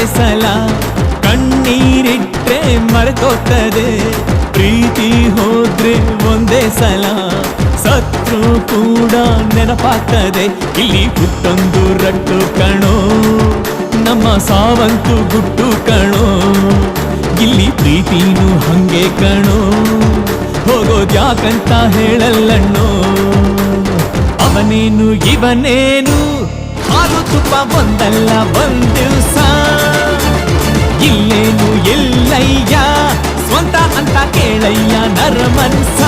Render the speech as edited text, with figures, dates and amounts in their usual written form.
ಸಲ ಕಣ್ಣೀರಿಟ್ರೆ ಮರೆತೋಗ್ತದೆ ಪ್ರೀತಿ ಹೋದ್ರೆ ಒಂದೇ ಸಲ ಸತ್ರು ಕೂಡ ನೆನಪಾಗ್ತದೆ ಇಲ್ಲಿ ಹುಟ್ಟೊಂದು ರಟ್ಟು ಕಣೋ ನಮ್ಮ ಸಾವಂತು ಗುಟ್ಟು ಕಣೋ ಇಲ್ಲಿ ಪ್ರೀತಿನೂ ಹಂಗೆ ಕಣೋ ಹೋಗೋದ್ಯಾಕಂತ ಹೇಳಲ್ಲಣ್ಣೋ ಅವನೇನು ಇವನೇನು ಹಾಲು ತುಪ್ಪ ಒಂದಲ್ಲ ಒಂದಿವ್ಸ ಇಲ್ಲೇನು ಎಲ್ಲಯ್ಯ ಸ್ವಂತ ಅಂತ ಕೇಳಯ್ಯ ನರಮನ್ಸ